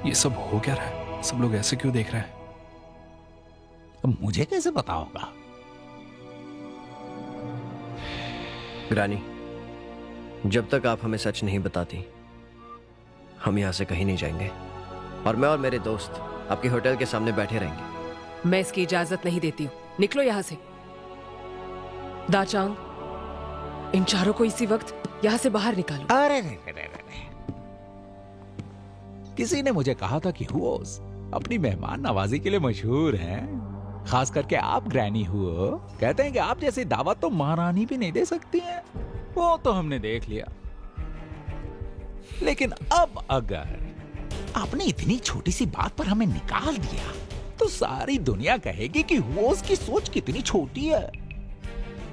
ये सब हो क्या रहा है? सब लोग ऐसे क्यों देख रहे हैं? अब मुझे कैसे पता होगा? ग्रानी, जब तक आप हमें सच नहीं बताती हम यहां से कहीं नहीं जाएंगे, और मैं और मेरे दोस्त आपके होटल के सामने बैठे रहेंगे। मैं इसकी इजाजत नहीं देती हूँ। निकलो यहाँ से। दाचांग, इन चारों को इसी वक्त यहाँ से बाहर निकालो। अरे किसी ने मुझे कहा था कि हुओस अपनी मेहमान नवाजी के लिए मशहूर हैं। खास करके आप ग्रैनी हुओ। कहते हैं कि आप जैसी दावत तो महारानी भी नहीं दे सकती हैं। वो तो हमने देख लिया। लेकिन अब अगर आपने इतनी छोटी सी बात पर हमें निकाल दिया तो सारी दुनिया कहेगी कि हुओस की सोच कितनी छोटी है।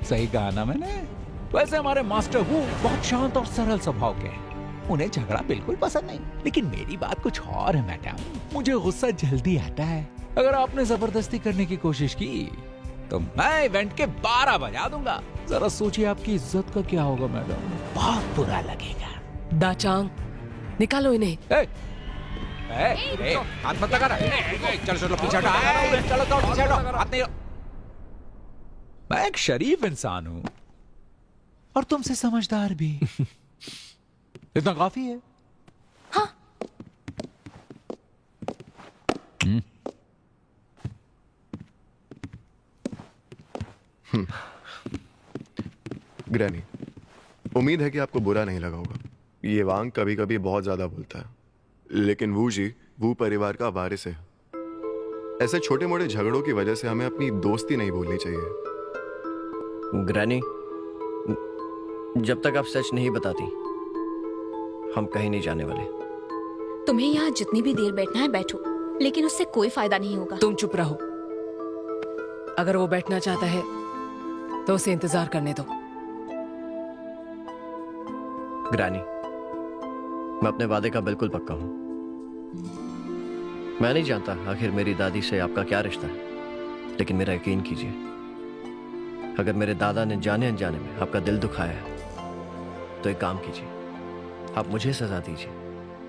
सही कहा ना मैंने? वैसे हमारे मास्टर हु बहुत शांत और सरल स्वभाव के हैं। उन्हें झगड़ा बिल्कुल पसंद नहीं। लेकिन मेरी बात कुछ और है मैडम। मुझे गुस्सा जल्दी आता है। अगर आपने जबरदस्ती करने की कोशिश की तो मैं इवेंट के 12 बजा दूंगा। जरा सोचिए आपकी इज्जत का क्या होगा मैडम। बहुत बुरा लगेगा। दाचांग, निकालो इन्हें। हाथ मत लगा रहा। चलो चलो पीछे हटो। चलो तो पीछे हटो। हाथ नहीं। मैं एक शरीफ इंसान हूं और तुमसे समझदार भी। इतना काफी है। हाँ। ग्रैनी, उम्मीद है कि आपको बुरा नहीं लगा होगा। ये वांग कभी कभी बहुत ज्यादा बोलता है, लेकिन वू जी वू परिवार का वारिस है। ऐसे छोटे मोटे झगड़ों की वजह से हमें अपनी दोस्ती नहीं भूलनी चाहिए। ग्रैनी, जब तक आप सच नहीं बताती हम कहीं नहीं जाने वाले। तुम्हें यहाँ जितनी भी देर बैठना है बैठो, लेकिन उससे कोई फायदा नहीं होगा। तुम चुप रहो। अगर वो बैठना चाहता है तो उसे इंतजार करने दो। ग्रैनी, मैं अपने वादे का बिल्कुल पक्का हूं। मैं नहीं जानता आखिर मेरी दादी से आपका क्या रिश्ता है, लेकिन मेरा यकीन कीजिए, अगर मेरे दादा ने जाने अनजाने में आपका दिल दुखाया है तो एक काम कीजिए, आप मुझे सजा दीजिए।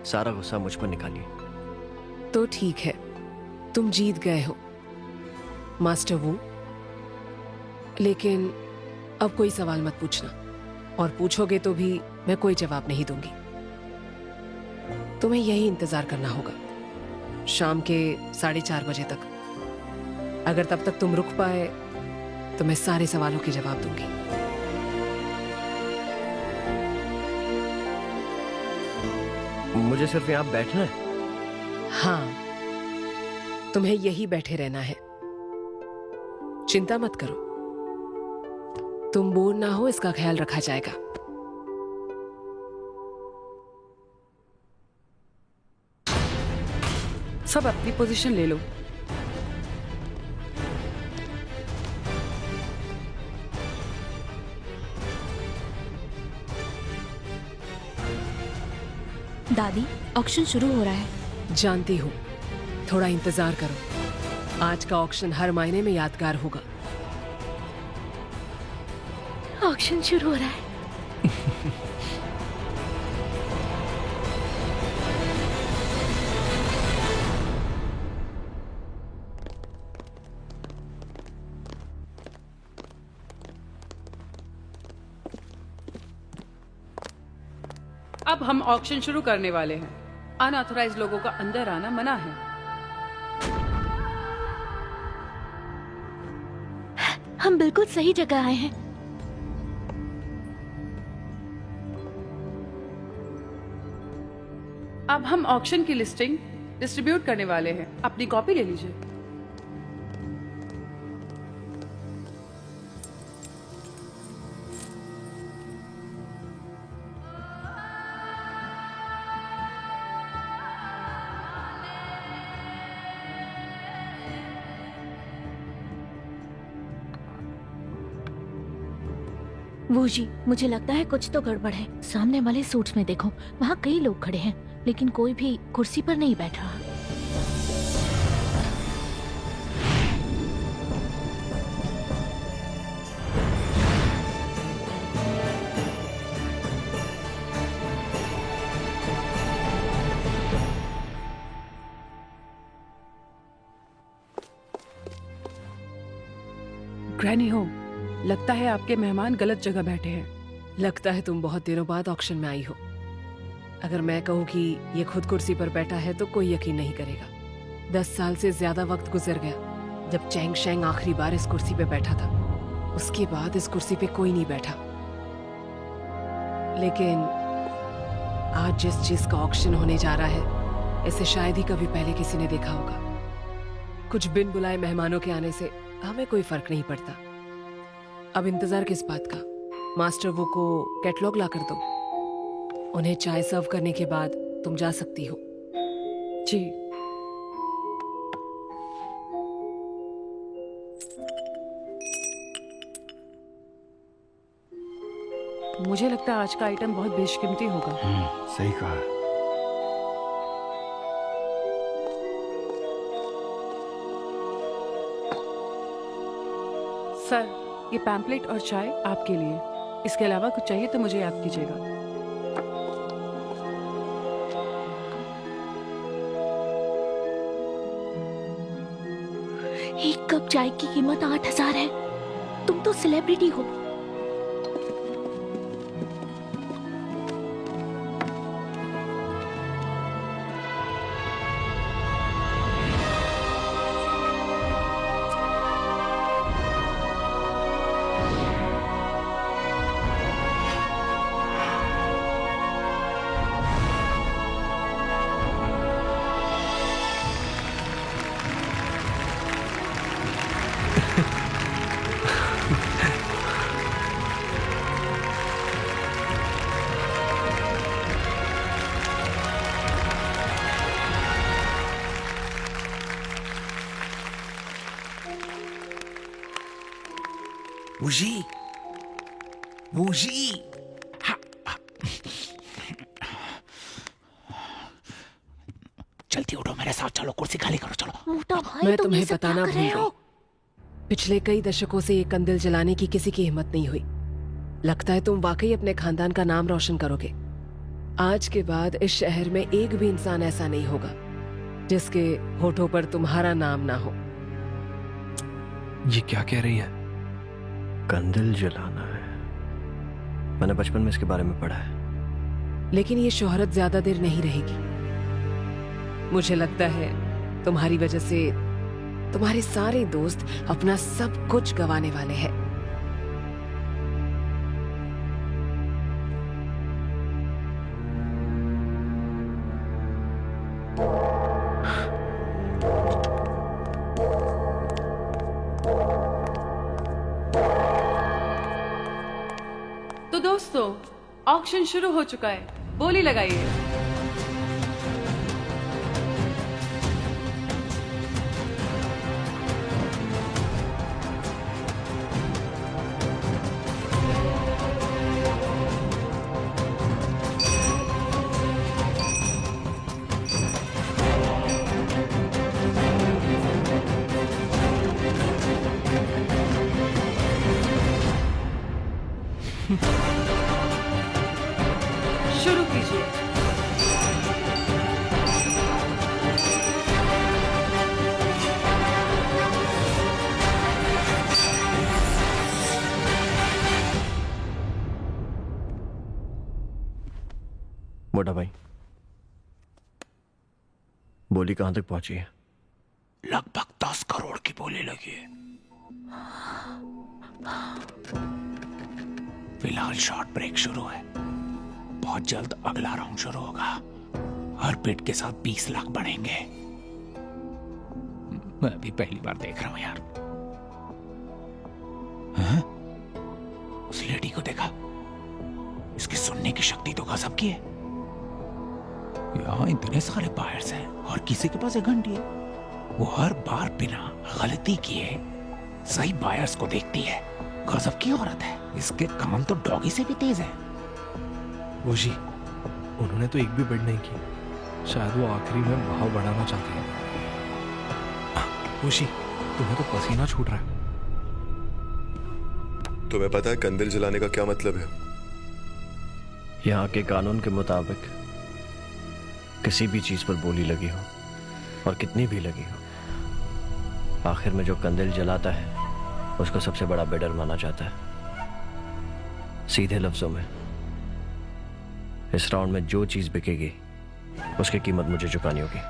सारा गुस्सा मुझ पर निकालिए। तो ठीक है, तुम जीत गए हो मास्टर वू। लेकिन अब कोई सवाल मत पूछना, और पूछोगे तो भी मैं कोई जवाब नहीं दूंगी। तुम्हें यही इंतजार करना होगा शाम के 4:30 बजे तक। अगर तब तक तुम रुक पाए तो मैं सारे सवालों के जवाब दूंगी। मुझे सिर्फ यहाँ बैठना है? हाँ, तुम्हें यही बैठे रहना है। चिंता मत करो, तुम बोर ना हो इसका ख्याल रखा जाएगा। सब अपनी पोजीशन ले लो। दादी, ऑक्शन शुरू हो रहा है। जानती हूँ, थोड़ा इंतजार करो। आज का ऑक्शन हर महीने में यादगार होगा। ऑक्शन शुरू हो रहा है। अब हम ऑक्शन शुरू करने वाले हैं। अनऑथराइज्ड लोगों का अंदर आना मना है। हम बिल्कुल सही जगह आए हैं। अब हम ऑक्शन की लिस्टिंग डिस्ट्रीब्यूट करने वाले हैं। अपनी कॉपी ले लीजिए। वो जी, मुझे लगता है कुछ तो गड़बड़ है। सामने वाले सूट्स में देखो, वहाँ कई लोग खड़े हैं, लेकिन कोई भी कुर्सी पर नहीं बैठ रहा। ग्रैनी हो, लगता है आपके मेहमान गलत जगह बैठे हैं। लगता है तुम बहुत दिनों बाद ऑक्शन में आई हो। अगर मैं कहूँ कि ये खुद कुर्सी पर बैठा है तो कोई यकीन नहीं करेगा। 10 साल से ज्यादा वक्त गुजर गया जब चैंग शेंग आखिरी बार इस कुर्सी पे बैठा था। उसके बाद इस कुर्सी पे कोई नहीं बैठा। लेकिन आज जिस चीज का ऑक्शन होने जा रहा है, इसे शायद ही कभी पहले किसी ने देखा होगा। कुछ बिन बुलाए मेहमानों के आने से हमें कोई फर्क नहीं पड़ता। अब इंतजार किस बात का? मास्टर वो को कैटलॉग ला कर दो। उन्हें चाय सर्व करने के बाद तुम जा सकती हो। जी। मुझे लगता है आज का आइटम बहुत बेशकीमती होगा। सही कहा। सर, ये पैम्पलेट और चाय आपके लिए। इसके अलावा कुछ चाहिए तो मुझे याद कीजिएगा। एक कप चाय की कीमत 8,000 है। तुम तो सेलिब्रिटी हो। वूजी, वूजी, जल्दी उठो, मेरे साथ चलो, कुर्सी खाली करो, चलो। मोटा भाई, मैं तुम तुम्हें ये सब बताना क्या कर रहे भूल हो? गई। पिछले कई दशकों से ये कंदिल जलाने की किसी की हिम्मत नहीं हुई। लगता है तुम वाकई अपने खानदान का नाम रोशन करोगे। आज के बाद इस शहर में एक भी इंसान ऐसा नहीं होगा जिसके होठों पर तुम्हारा नाम ना हो। ये क्या कह रही है? कंदिल जलाना है। मैंने बचपन में इसके बारे में पढ़ा है। लेकिन ये शोहरत ज्यादा देर नहीं रहेगी। मुझे लगता है तुम्हारी वजह से तुम्हारे सारे दोस्त अपना सब कुछ गंवाने वाले हैं। तो दोस्तों, ऑक्शन शुरू हो चुका है। बोली लगाइए। शुरू कीजिए। मोटा भाई, बोली कहां तक पहुंची है? लगभग 10 करोड़ की बोली लगी है। फिलहाल शॉर्ट ब्रेक शुरू है। बहुत जल्द अगला राउंड शुरू होगा। हर बिट के साथ 20 लाख बढ़ेंगे। मैं भी पहली बार देख रहा हूं यार। हाँ? उस लेडी को देखा? इसकी सुनने की शक्ति तो गजब की है। यहाँ इतने सारे बायर्स हैं और किसी के पास एक घंटी है। वो हर बार बिना गलती किए सही बायर्स को देखती है। गजब की औरत है। इसके काम तो डॉगी से भी तेज है। वो जी, उन्होंने तो एक भी बिड नहीं की। शायद वो आखिरी में भाव बढ़ाना चाहती है। वो जी, तुम्हें तो पसीना छूट रहा है। तुम्हें पता है कंदिल जलाने का क्या मतलब है? यहाँ के कानून के मुताबिक किसी भी चीज पर बोली लगी हो और कितनी भी लगी हो, आखिर में जो कंदिल जलाता है उसको सबसे बड़ा बिडर माना जाता है। सीधे लफ्जों में, इस राउंड में जो चीज बिकेगी उसकी कीमत मुझे चुकानी होगी।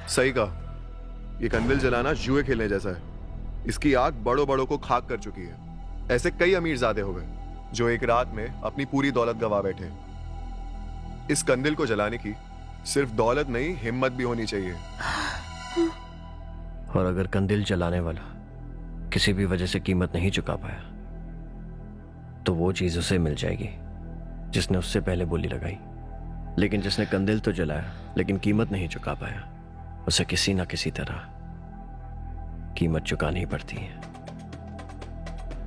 सही कहा। ये कंदिल जलाना जुए खेलने जैसा है। इसकी आग बड़ों बड़ों को खाक कर चुकी है। ऐसे कई अमीरजादे हो गए जो एक रात में अपनी पूरी दौलत गवा बैठे। इस कंदिल को जलाने की सिर्फ दौलत नहीं, हिम्मत भी होनी चाहिए। और अगर कंदिल जलाने वाला किसी भी वजह से कीमत नहीं चुका पाया तो वो चीज उसे मिल जाएगी जिसने उससे पहले बोली लगाई। लेकिन जिसने कंदिल तो जलाया लेकिन कीमत नहीं चुका पाया, उसे किसी ना किसी तरह कीमत चुकानी ही पड़ती है।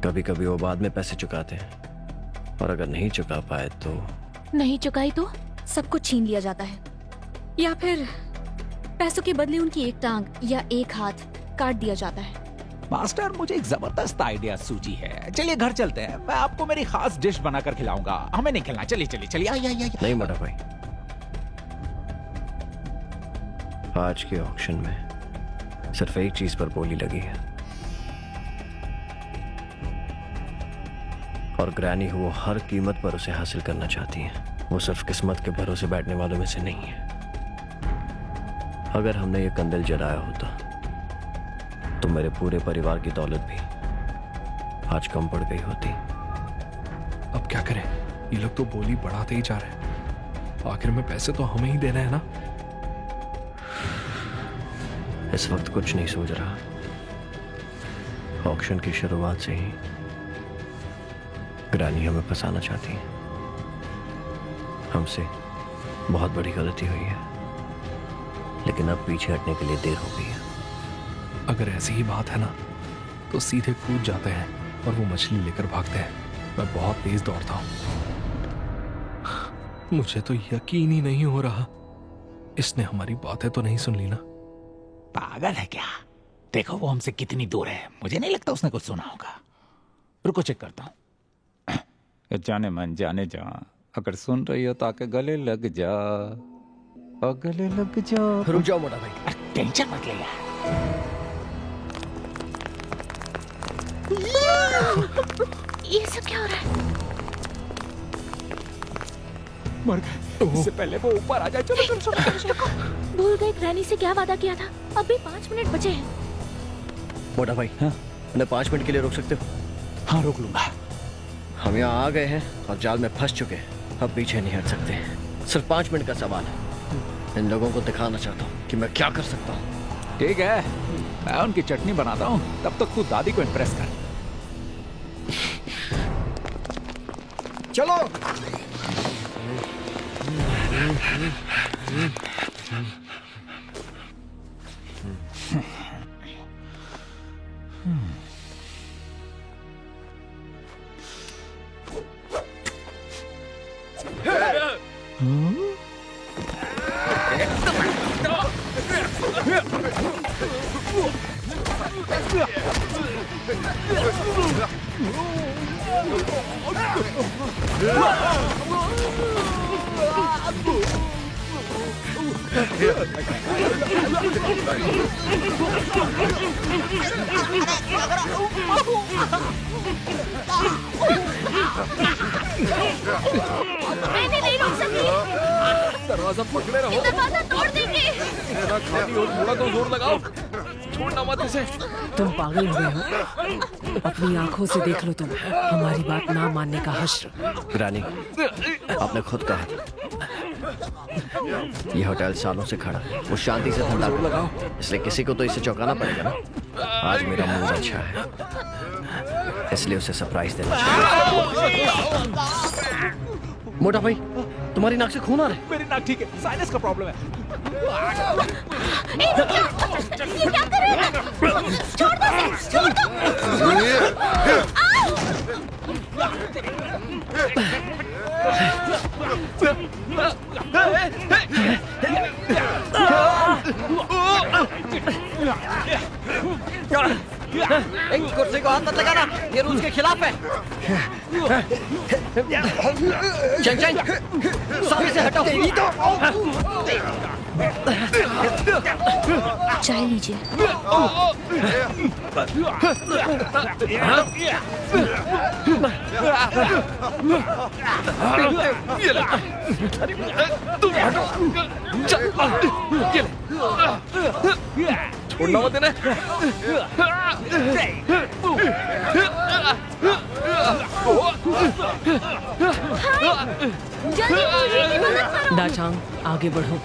कभी कभी वो बाद में पैसे चुकाते हैं, और अगर नहीं चुका पाए तो नहीं चुकाई तो सब कुछ छीन लिया जाता है, या फिर पैसों के बदले उनकी एक टांग या एक हाथ काट दिया जाता है। मास्टर, मुझे एक जबरदस्त आइडिया सूझी है। चलिए घर चलते हैं, मैं आपको मेरी खास डिश बनाकर खिलाऊंगा। हमें नहीं खेलना, चलिए चलिए चलिए। आइए। नहीं मोटा भाई, आज के ऑक्शन में सिर्फ एक चीज पर बोली लगी है, और ग्रैनी वो हर कीमत पर उसे हासिल करना चाहती है। वो सिर्फ किस्मत के भरोसे बैठने वालों में से नहीं है। अगर हमने ये कंदिल जलाया होता तो मेरे पूरे परिवार की दौलत भी आज कम पड़ गई होती। अब क्या करें? ये लोग तो बोली बढ़ाते ही जा रहे हैं। आखिर में पैसे तो हमें ही देना है ना। इस वक्त कुछ नहीं सोच रहा। ऑक्शन की शुरुआत से ही ग्रैनी हमें फंसाना चाहती है। हमसे बहुत बड़ी गलती हुई है, लेकिन अब पीछे हटने के लिए देर हो गई है। अगर ऐसी ही बात है ना तो सीधे कूद जाते हैं और वो मछली लेकर भागते हैं। मैं बहुत तेज दौड़ता हूं। मुझे तो यकीन ही नहीं हो रहा, इसने हमारी बातें तो नहीं सुन ली ना। पागल है क्या? देखो वो हमसे कितनी दूर है। मुझे नहीं लगता उसने कुछ सुना होगा। रुको चेक करता हूँ। जाने मन जाने जा, अगर सुन रही हो तो आके गले लग जा, और गले लग जा। रुक जाओ मोटा भाई। टेंशन मत ले यार। ये सब क्या हो रहा है? मर गए। इससे पहले वो ऊपर आ जाए। चलो चलो चलो चलो। भूल गए ग्रैनी से क्या वादा किया था। अभी 5 मिनट बचे हैं। मोटा भाई, हाँ? उन्हें 5 मिनट के लिए रोक सकते हो? हाँ रोक लूंगा। हम यहाँ आ गए हैं और जाल में फंस चुके हैं। अब पीछे नहीं हट सकते। सिर्फ 5 मिनट का सवाल है। इन लोगों को दिखाना चाहता हूँ कि मैं क्या कर सकता हूँ। ठीक है, मैं उनकी चटनी बनाता हूँ, तब तक तू दादी को इम्प्रेस कर। चलो। मैंने नहीं रोक सकती। दरवाजा पकड़े रहो। दरवाजा तोड़ देंगे। इतना खाली हो, थोड़ा तो जोर लगाओ। छोड़ना मत इसे। तुम पागल हो गए हो? अपनी आंखों से देख लो तुम हमारी बात ना मानने का हश्र। ग्रैनी, आपने खुद कहा यह होटल सालों से खड़ा है, वो शांति से धंधा करता है, इसलिए किसी को तो इसे चौंकाना पड़ेगा ना। आज मेरा मूड अच्छा है, इसलिए उसे सरप्राइज देना चाहिए। मोटा भाई, तुम्हारी नाक से खून आ रहा है। मेरी नाक ठीक है, साइनस का प्रॉब्लम है। ये क्या कर रहे हो? छोड़ दो इसे, छोड़ दो। कुर्सी को हाथ मत लगाना, ये रूल्स के खिलाफ है। चंग चंग, सामने से हटाओ। चाय लीजिए। छोड़ना मत देना। दाचांग, आगे बढ़ो।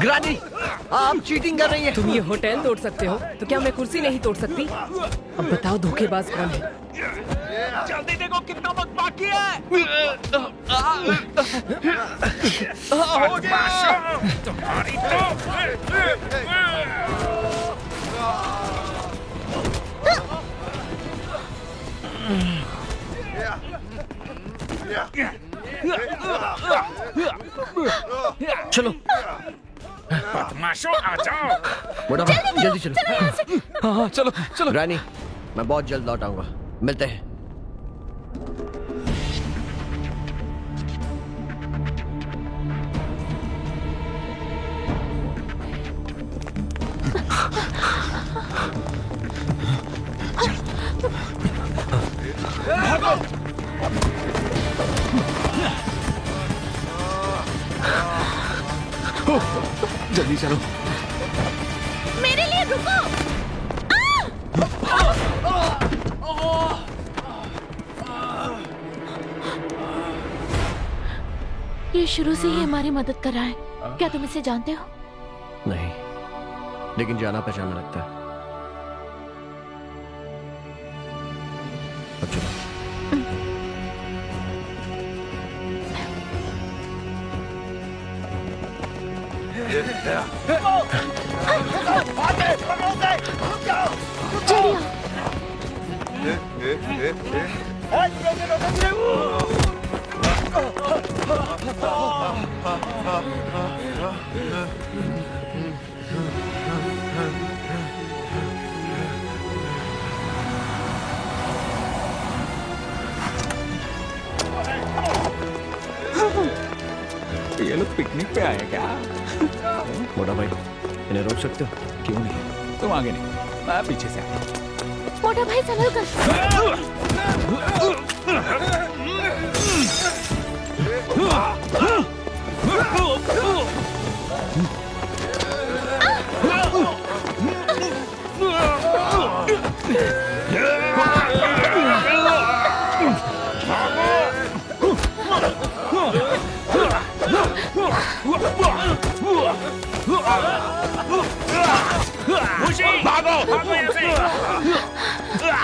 ग्रानी, आप चीटिंग कर रही हैं। तुम ये होटल तोड़ सकते हो तो क्या मैं कुर्सी नहीं तोड़ सकती? अब बताओ धोखेबाज कौन है? जल्दी देखो कितना वक्त बाकी है। हो गया। तुम्हारी तो चलो बदमाशों आ जाओ। मोटा भाई, जल्दी चलो। हाँ हाँ, चलो चलो। रानी, मैं बहुत जल्द लौट आऊंगा। मिलते हैं। जल्दी चलो। मेरे लिए रुको। ये शुरू से ही हमारी मदद कर रहा है। क्या तुम इसे जानते हो? नहीं, लेकिन जाना पहचाना लगता है। अब चलो। ये लोग पिकनिक पे आए क्या? मोटा भाई, इन्हें रोक सकते हो? क्यों नहीं? तुम आगे नहीं, मैं पीछे से आता हूं। मोटा भाई संभल कर।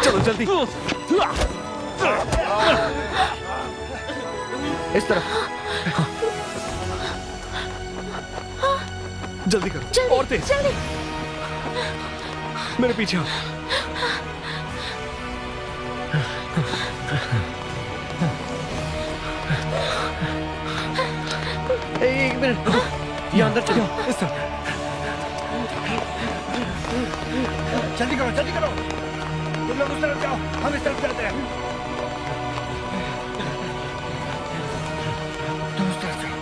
चलो जल्दी। इस तरफ। जल्दी करो। जल्दी, और तेज। जल्दी। मेरे पीछे आओ। एक मिनट, यहाँ अंदर चलो। इस तरफ। जल्दी करो, जल्दी करो। तुम लोग उस तरफ जाओ, हम इस तरफ जाते हैं। तुम उस तरफ जाओ।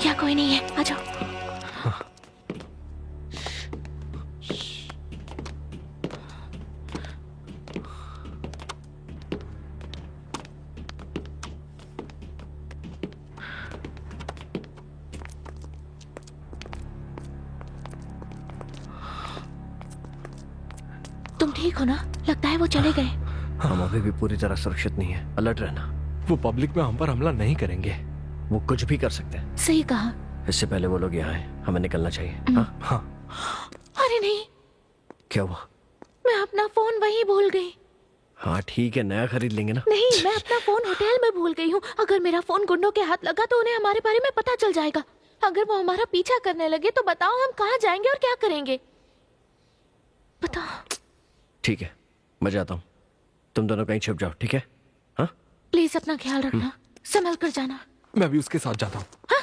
यहाँ कोई नहीं है, आ जाओ। तुम ठीक हो ना? लगता है वो चले गए। हम अभी भी पूरी तरह सुरक्षित नहीं है। अलर्ट रहना। वो पब्लिक में हम पर हमला नहीं करेंगे। वो कुछ भी कर सकते हैं। सही कहा। इससे पहले वो लोग यहाँ आए, हमें निकलना चाहिए। हाँ? हाँ। अरे नहीं, क्या हुआ? मैं अपना फोन वहीं भूल गई। हाँ ठीक है, नया खरीद लेंगे ना। नहीं, मैं अपना फोन होटल में भूल गई हूँ। अगर मेरा फोन गुंडों के हाथ लगा तो उन्हें हमारे बारे में पता चल जाएगा। अगर वो हमारा पीछा करने लगे तो बताओ हम कहाँ जाएंगे और क्या करेंगे? बताओ। ठीक है, मैं जाता हूँ। तुम दोनों कहीं छिप जाओ, ठीक है? हाँ? प्लीज अपना ख्याल रखना, संभल कर जाना। मैं भी उसके साथ जाता हूँ। हाँ?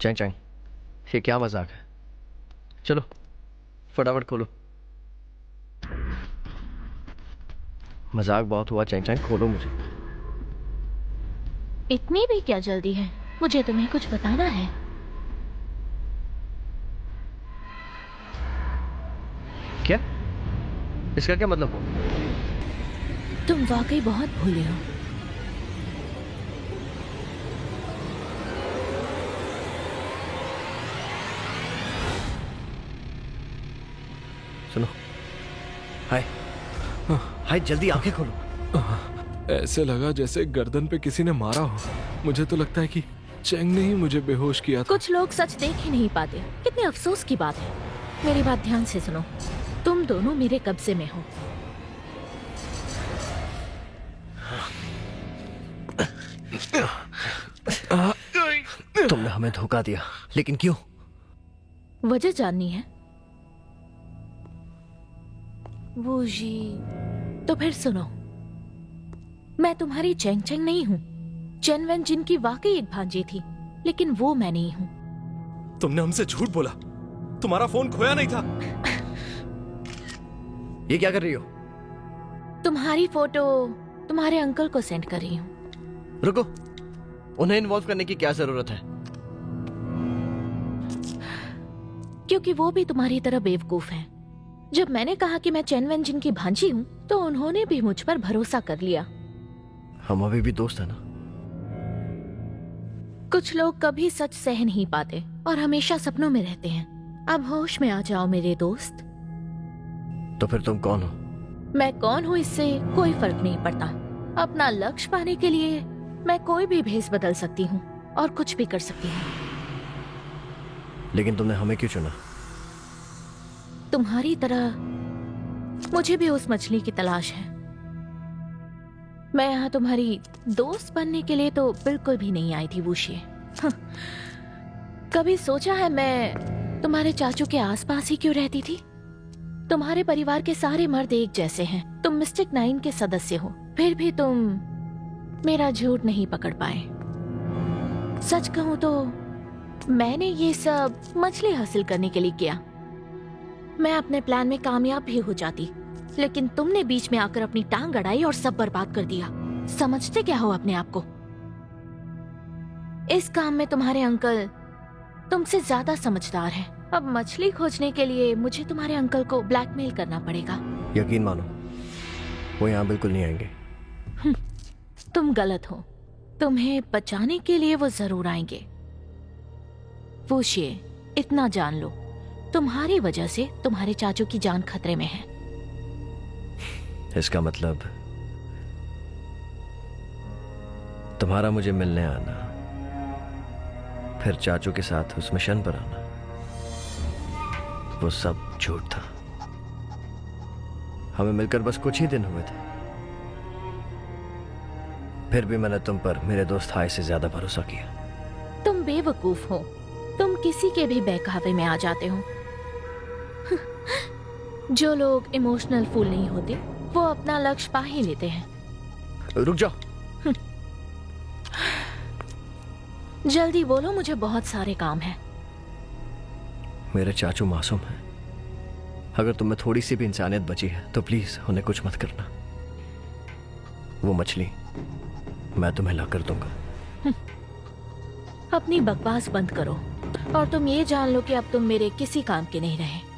चैंग चैंग, ये क्या मजाक है? चलो फटाफट खोलो। मजाक बहुत हुआ चैंग चैंग, खोलो मुझे। इतनी भी क्या जल्दी है? मुझे तुम्हें कुछ बताना है। क्या? इसका क्या मतलब हुआ? तुम वाकई बहुत भूले हो। सुनो, हाय हाय, जल्दी आंखें खोलो। ऐसे लगा जैसे गर्दन पे किसी ने मारा हो। मुझे तो लगता है कि चैंग ने ही मुझे बेहोश किया था। कुछ लोग सच देख ही नहीं पाते। कितने अफसोस की बात है। मेरी बात ध्यान से सुनो, तुम दोनों मेरे कब्जे में हो। तुमने हमें धोखा दिया, लेकिन क्यों? वजह जाननी है? वो जी, तो फिर सुनो, मैं तुम्हारी चैंग चैंग नहीं हूँ। चेन वेन जिन की वाकई एक भांजी थी, लेकिन वो मैं नहीं हूँ। तुमने हमसे झूठ बोला। तुम्हारा फोन खोया नहीं था। ये क्या कर रही हो? तुम्हारी फोटो तुम्हारे अंकल को सेंड कर रही हूँ। रुको, उन्हें इन्वॉल्व करने की क्या जरूरत है? क्योंकि वो भी तुम्हारी तरह बेवकूफ हैं। जब मैंने कहा कि मैं चेन वेन जिन की भांजी हूँ, तो उन्होंने भी मुझ पर भरोसा कर लिया। हम अभी भी दोस्त हैं ना? कुछ लोग कभी सच सह नहीं पाते और हमेशा सपनों में रहते हैं। अब होश में आ जाओ मेरे दोस्त। तो फिर तुम कौन हो? मैं कौन हूँ इससे कोई फर्क नहीं पड़ता। अपना लक्ष्य पाने के लिए मैं कोई भी भेस बदल सकती हूँ और कुछ भी कर सकती हूँ। लेकिन तुमने हमें क्यों चुना? तुम्हारी तरह मुझे भी उस मछली की तलाश है। मैं यहाँ तुम्हारी दोस्त बनने के लिए तो बिल्कुल भी नहीं आई थी वुशी। कभी सोचा है मैं तुम्हारे चाचू के आसपास ही क्यों रहती थी? तुम्हारे परिवार के सारे मर्द एक जैसे हैं। तुम मिस्टिक 9 के सदस्य हो, फिर भी तुम मेरा झूठ नहीं पकड़ पाए। सच कहूं तो मैंने ये सब मछली हासिल करने के लिए किया। मैं अपने प्लान में कामयाब भी हो जाती, लेकिन तुमने बीच में आकर अपनी टांग अड़ाई और सब बर्बाद कर दिया। समझते क्या हो अपने आप को? इस काम में तुम्हारे अंकल तुमसे ज्यादा समझदार हैं। अब मछली खोजने के लिए मुझे तुम्हारे अंकल को ब्लैकमेल करना पड़ेगा। यकीन मानो, वो यहाँ बिल्कुल नहीं आएंगे। तुम गलत हो। तुम्हें बचाने के लिए वो जरूर आएंगे। पूछिए, इतना जान लो, तुम्हारी वजह से तुम्हारे चाचू की जान खतरे में है। इसका मतलब तुम्हारा मुझे मिलने आना, फिर चाचू के साथ उस मिशन पर आना, वो सब झूठ था। हमें मिलकर बस कुछ ही दिन हुए थे, फिर भी मैंने तुम पर मेरे दोस्त हाय से ज्यादा भरोसा किया। तुम बेवकूफ हो। तुम किसी के भी बहकावे में आ जाते हो। जो लोग इमोशनल फूल नहीं होते, वो अपना लक्ष्य पा ही लेते हैं। रुक जाओ। जल्दी बोलो, मुझे बहुत सारे काम हैं। मेरे चाचू मासूम हैं। अगर तुम्हें थोड़ी सी भी इंसानियत बची है तो प्लीज उन्हें कुछ मत करना। वो मछली मैं तुम्हें ला कर दूंगा। अपनी बकवास बंद करो और तुम ये जान लो कि अब तुम मेरे किसी काम के नहीं रहे।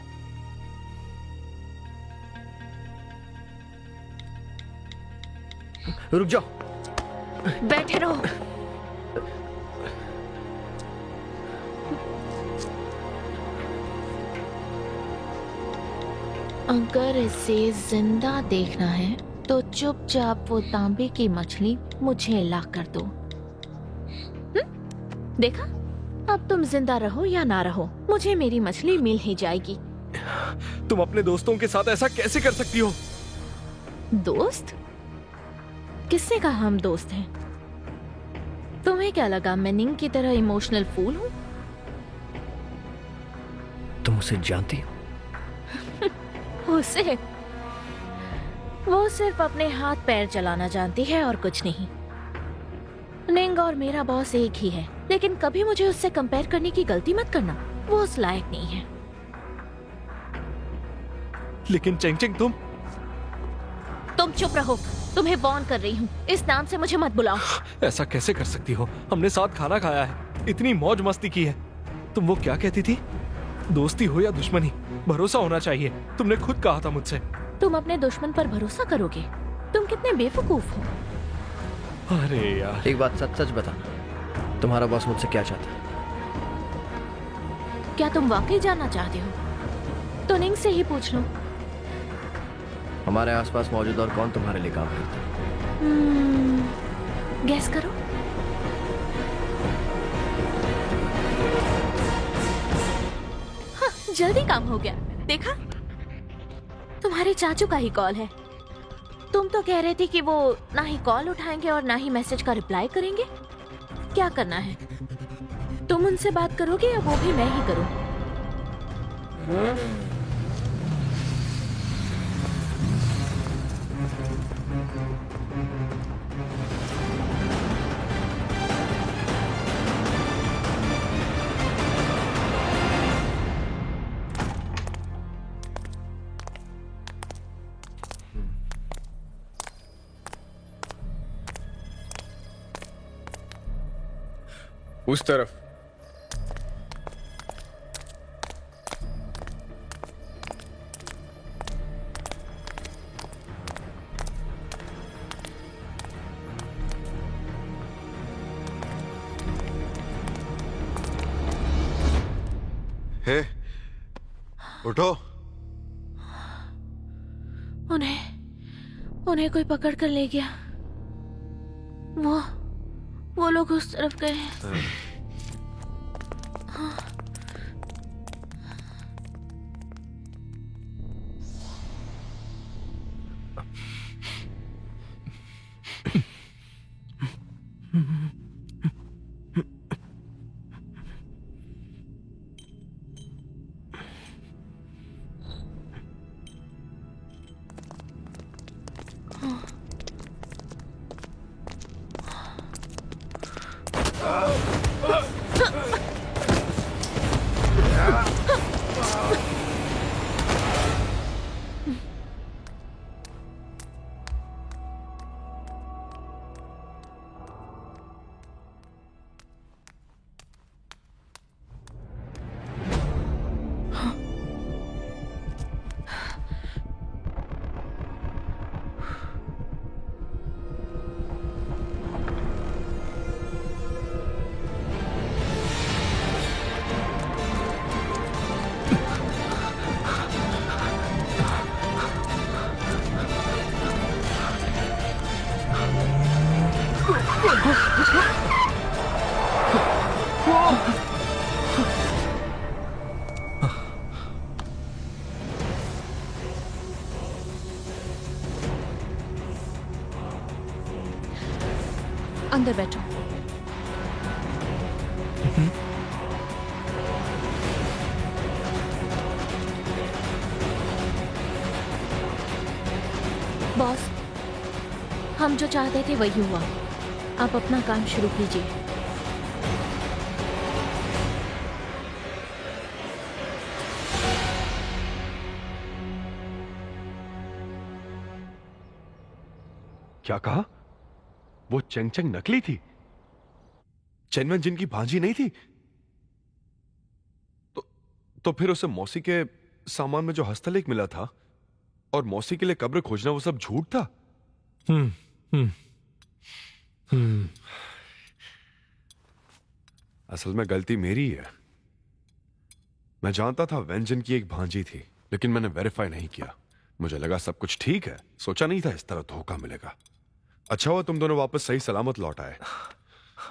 रुक जाओ। बैठे रहो। अगर इसे जिंदा देखना है तो चुपचाप वो तांबे की मछली मुझे ला कर दो। देखा, अब तुम जिंदा रहो या ना रहो, मुझे मेरी मछली मिल ही जाएगी। तुम अपने दोस्तों के साथ ऐसा कैसे कर सकती हो? दोस्त? किसने कहा हम दोस्त हैं? तुम्हें क्या लगा मैं निंग की तरह इमोशनल फूल हूँ? तुम उसे जानती हो? उसे? वो सिर्फ अपने हाथ पैर चलाना जानती है और कुछ नहीं। निंग और मेरा बॉस एक ही है, लेकिन कभी मुझे उससे कंपेयर करने की गलती मत करना, वो उस लायक नहीं है। लेकिन चेंग चेंग तुम चुप रहो, तुम्हें वार्न कर रही हूँ, इस नाम से मुझे मत बुलाओ। ऐसा कैसे कर सकती हो? हमने साथ खाना खाया है, इतनी मौज मस्ती की है। तुम वो क्या कहती थी? दोस्ती हो या दुश्मनी, भरोसा होना चाहिए। तुमने खुद कहा था मुझसे। तुम अपने दुश्मन पर भरोसा करोगे? तुम कितने बेवकूफ हो। अरे यार, एक बात सच सच बताना, तुम्हारा बॉस मुझसे क्या चाहता है? क्या तुम वाकई जानना चाहते हो? तो निंग से ही पूछ लो। हमारे आसपास मौजूद और कौन तुम्हारे लिए काम करता है? गैस करो। हाँ, जल्दी काम हो गया। देखा, तुम्हारे चाचू का ही कॉल है। तुम तो कह रहे थे कि वो ना ही कॉल उठाएंगे और ना ही मैसेज का रिप्लाई करेंगे। क्या करना है? तुम उनसे बात करोगे या वो भी मैं ही करूं? उस तरफ। हे, उठो। उन्हें कोई पकड़ कर ले गया। वो लोग उस तरफ गए हैं। अंदर बैठो। बॉस, हम जो चाहते थे वही हुआ। आप अपना काम शुरू कीजिए। क्या कहा? वो चेंग चेंग नकली थी? चेनवन जिन की भांजी नहीं थी? तो फिर उसे मौसी के सामान में जो हस्तलेख मिला था और मौसी के लिए कब्र खोजना, वो सब झूठ था? असल में गलती मेरी है। मैं जानता था वेंजन की एक भांजी थी, लेकिन मैंने वेरीफाई नहीं किया। मुझे लगा सब कुछ ठीक है, सोचा नहीं था इस तरह धोखा मिलेगा। अच्छा हुआ तुम दोनों वापस सही सलामत लौट आए।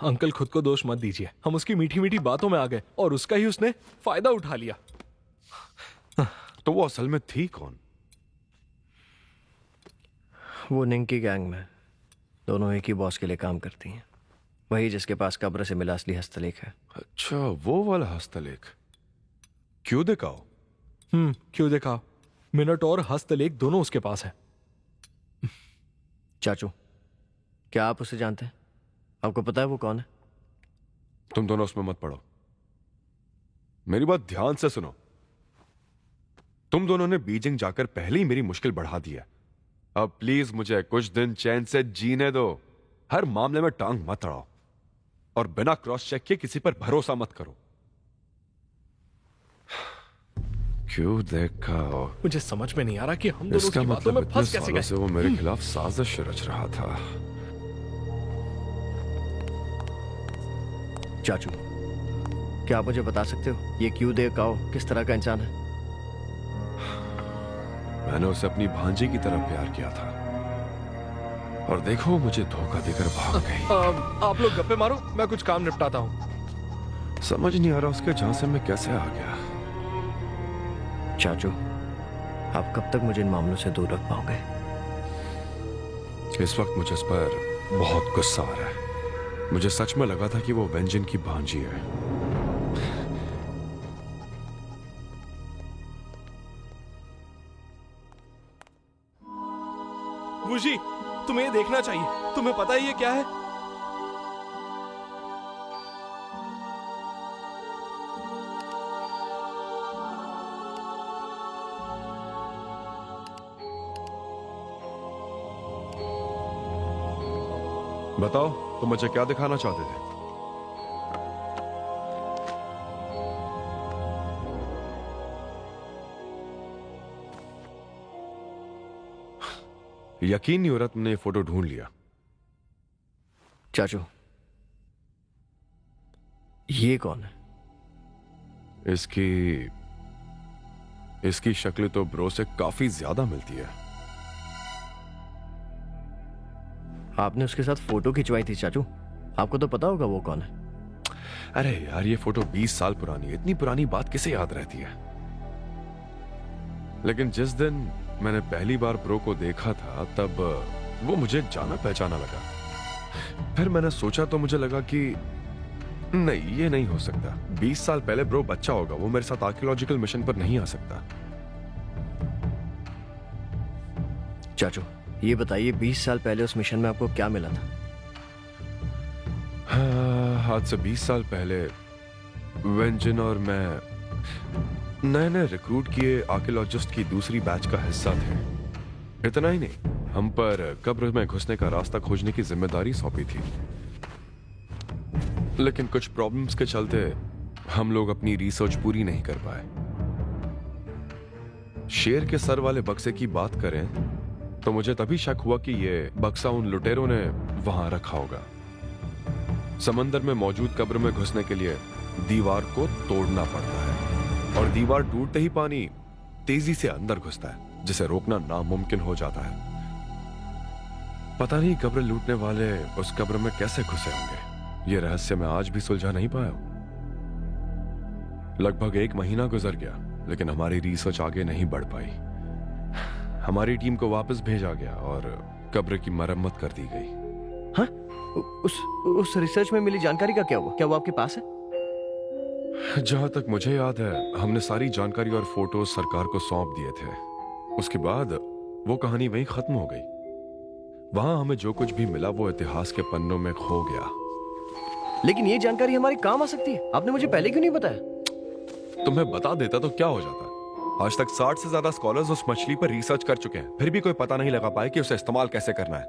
अंकल खुद को दोष मत दीजिए, हम उसकी मीठी मीठी बातों में आ गए और उसका ही उसने फायदा उठा लिया। तो वो असल में थी कौन? वो निंकी गैंग में दोनों एक ही बॉस के लिए काम करती हैं, वही जिसके पास कब्र से मिला असली हस्तलेख है। अच्छा, वो वाला हस्तलेख। क्यों दिखाओ? क्यों देखा, मिनटोर हस्तलेख दोनों उसके पास है। चाचू, क्या आप उसे जानते हैं? आपको पता है वो कौन है? तुम दोनों उसमें मत पड़ो, मेरी बात ध्यान से सुनो। तुम दोनों ने बीजिंग जाकर पहले ही मेरी मुश्किल बढ़ा दी है। अब प्लीज मुझे कुछ दिन चैन से जीने दो। हर मामले में टांग मत अड़ाओ और बिना क्रॉस चेक के किसी पर भरोसा मत करो। क्यों देखा? मुझे समझ में नहीं आ रहा कि हम दोनों इसका की बातों में मतलब फंस इतने कैसे सालों गए। से वो मेरे खिलाफ साजिश रच रहा था। चाचू, क्या आप मुझे बता सकते हो ये क्यों दे काओ किस तरह का इंसान है? मैंने उसे अपनी भांजी की तरह प्यार किया था और देखो मुझे धोखा देकर भाग गई। आप लोग गप्पे मारो, मैं कुछ काम निपटाता हूँ। समझ नहीं आ रहा उसके झांसे में कैसे आ गया। चाचू, आप कब तक मुझे इन मामलों से दूर रख पाओगे? इस वक्त मुझे इस पर बहुत गुस्सा आ रहा है। मुझे सच में लगा था कि वो वेंजन की भांजी है। वुजी, तुम्हें ये देखना चाहिए। तुम्हें पता है ये क्या है? बताओ, तुम मुझे क्या दिखाना चाहते थे? यकीन नहीं हो रहा तुमने ये फोटो ढूंढ लिया। चाचू, ये कौन है? इसकी शक्ल तो ब्रो से काफी ज्यादा मिलती है। आपने उसके साथ फोटो खिंचवाई थी चाचू, आपको तो पता होगा वो कौन है। अरे यार, ये फोटो 20 साल पुरानी है। इतनी पुरानी बात किसे याद रहती है? लेकिन जिस दिन मैंने पहली बार ब्रो को देखा था तब वो मुझे जाना पहचाना लगा। फिर मैंने सोचा तो मुझे लगा कि नहीं, ये नहीं हो सकता। 20 साल पहले ब्रो बच्चा होगा, वो मेरे साथ आर्कियोलॉजिकल मिशन पर नहीं आ सकता। चाचू, ये बताइए 20 साल पहले उस मिशन में आपको क्या मिला था? आज से 20 साल पहले वेंजन और मैं नए नए रिक्रूट किए आर्कियोलॉजिस्ट की दूसरी बैच का हिस्सा थे। इतना ही नहीं, हम पर कब्र में घुसने का रास्ता खोजने की जिम्मेदारी सौंपी थी। लेकिन कुछ प्रॉब्लम्स के चलते हम लोग अपनी रिसर्च पूरी नहीं कर पाए। शेर के सर वाले बक्से की बात करें तो मुझे तभी शक हुआ कि ये बक्सा उन लुटेरों ने वहां रखा होगा। समंदर में मौजूद कब्र में घुसने के लिए दीवार को तोड़ना पड़ता है और दीवार टूटते ही पानी तेजी से अंदर घुसता है, जिसे रोकना नामुमकिन हो जाता है। पता नहीं कब्र लूटने वाले उस कब्र में कैसे घुसे होंगे। यह रहस्य मैं आज भी सुलझा नहीं पाया हूं। लगभग 1 महीना गुजर गया, लेकिन हमारी रिसर्च आगे नहीं बढ़ पाई। हमारी टीम को वापस भेजा गया और कब्र की मरम्मत कर दी गई। हाँ? उस रिसर्च में मिली जानकारी का क्या हुआ? क्या वो आपके पास है? जहां तक मुझे याद है, हमने सारी जानकारी और फोटोज सरकार को सौंप दिए थे। उसके बाद वो कहानी वहीं खत्म हो गई। वहां हमें जो कुछ भी मिला वो इतिहास के पन्नों में खो गया। लेकिन ये जानकारी हमारे काम आ सकती है, आपने मुझे पहले क्यों नहीं बताया? तुम्हें बता देता तो क्या हो जाता। आज तक 60 से ज्यादा स्कॉलर्स उस मछली पर रिसर्च कर चुके हैं, फिर भी कोई पता नहीं लगा पाए कि उसे इस्तेमाल कैसे करना है।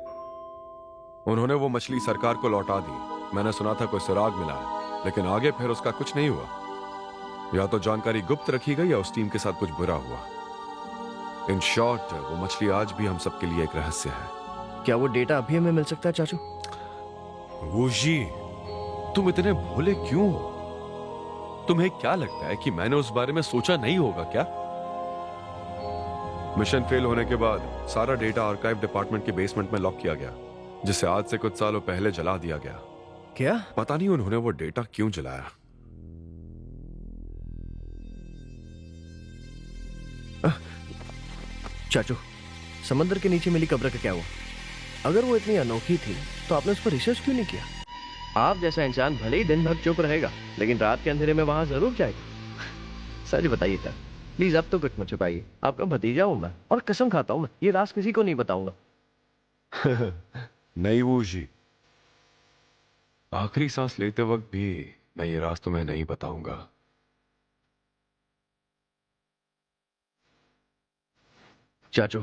उन्होंने वो मछली सरकार को लौटा दी। मैंने सुना था कोई सुराग मिला है, लेकिन आगे फिर उसका कुछ नहीं हुआ। या तो जानकारी गुप्त रखी गई या उस टीम के साथ कुछ बुरा हुआ। इन शॉर्ट, वो मछली आज भी हम सबके लिए एक रहस्य है। क्या वो डेटा अभी हमें मिल सकता है चाचू? वुजी, तुम इतने भोले क्यों हो? तुम्हें क्या लगता है कि मैंने उस बारे में सोचा नहीं होगा क्या? मिशन फेल होने के बाद सारा डेटा आर्काइव डिपार्टमेंट के बेसमेंट में लॉक किया गया, जिसे आज से कुछ सालों पहले जला दिया गया। क्या? पता नहीं उन्होंने वो डेटा क्यों जलाया। चाचू, समंदर के नीचे मिली कब्र का क्या हुआ? अगर वो इतनी अनोखी थी तो आपने उस पर रिसर्च क्यों नहीं किया? आप जैसा इंसान भले ही दिन भर चुप रहेगा, लेकिन रात के अंधेरे में वहां जरूर जाएगा। सच बताइए सर, प्लीज अब तो कुछ मत छुपाइए। आपका भतीजा हूं मैं, और कसम खाता हूं मैं ये राज किसी को नहीं बताऊंगा। नहीं वो जी, आखिरी सांस लेते वक्त भी मैं ये राज तुम्हें नहीं बताऊंगा। चाचू,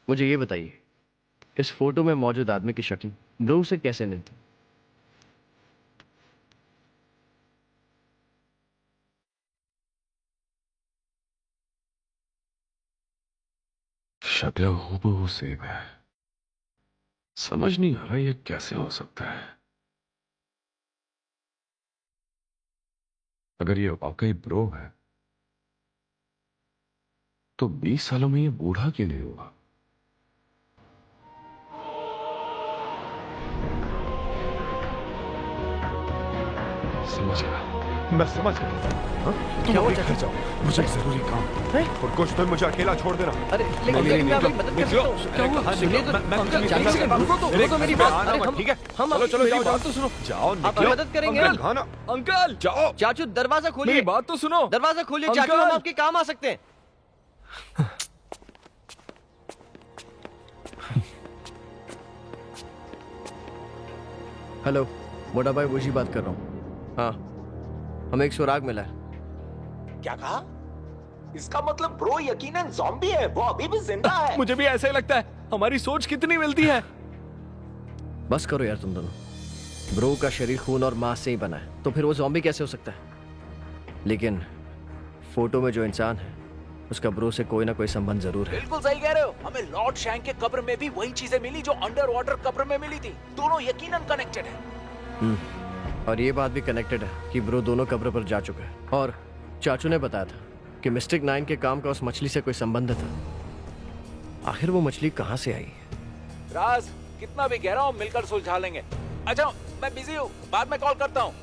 मुझे ये बताइए, इस फोटो में मौजूद आदमी की शक्ल ब्रू से कैसे मिलती? शक्ल हूबहू सेम है। समझ नहीं आ रहा ये कैसे हो सकता है। अगर ये वाकई ब्रो है तो 20 सालों में ये बूढ़ा क्यों नहीं हुआ? समझ गया, मैं समझ गया। क्या हुआ घर चाचू? जाओ, मुझे जरूरी काम है? और कुछ तो मुझे अकेला छोड़ देना। अरे लेकिन मैं आपकी मदद कर सकता हूँ। क्या हुआ? सुनिए तो, अंकल चाचू, रुको मेरी बात। अरे ठीक है, हम चलो चलो, मेरी जाओ बात तो सुनो, जाओ आपकी मदद करेंगे। अंकल खाना, अंकल जाओ। चाचू दरवाजा खोलिए। मेरी बात तो सुनो। दरवाजा खोलिए चाचू, अंकल! हम आपके काम आ सकते हैं। हेलो, मोटा भाई वही बात कर रहा हूँ। हाँ, हमें एक सुराग मिला है। क्या कहा? इसका मतलब ब्रो यकीनन ज़ॉम्बी है, वो अभी भी जिंदा है। मुझे भी ऐसा ही लगता है। हमारी सोच कितनी मिलती है। बस करो यार तुम दोनों। ब्रो का शरीर खून और मांस से ही बना है, तो फिर वो ज़ॉम्बी कैसे हो सकता है? लेकिन फोटो में जो इंसान है उसका ब्रो से कोई ना कोई संबंध जरूर है। बिल्कुल सही कह रहे हो। हमें लॉर्ड शैंक के कब्र में भी वही चीजें मिली जो अंडर वाटर कब्र में मिली थी। दोनों यकीनन कनेक्टेड है। और ये बात भी कनेक्टेड है कि ब्रो दोनों कब्र पर जा चुका है। और चाचू ने बताया था कि मिस्टिक 9 के काम का उस मछली से कोई संबंध था। आखिर वो मछली कहाँ से आई? राज कितना भी गहरा हो, मिलकर सुलझा लेंगे। अच्छा मैं बिजी हूँ, बाद में कॉल करता हूँ।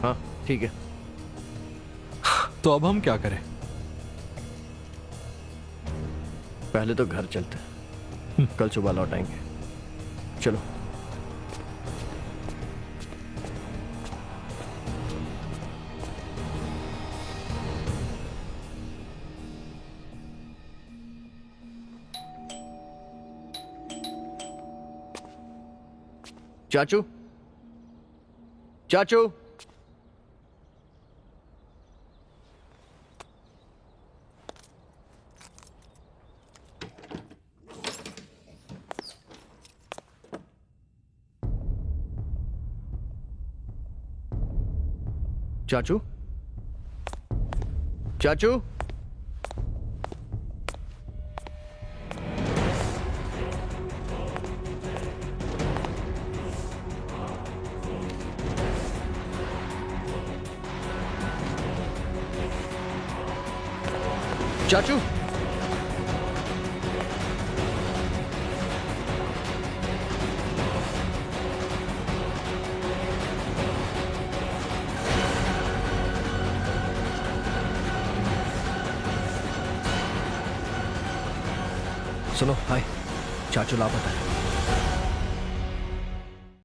हाँ ठीक है। तो अब हम क्या करें? पहले तो घर चलते हैं, कल सुबह लौट आएंगे। चलो। चाचू, चाचू, चाचू, चाचू, चाचू, सुनो। हाय, चाचू लापता है।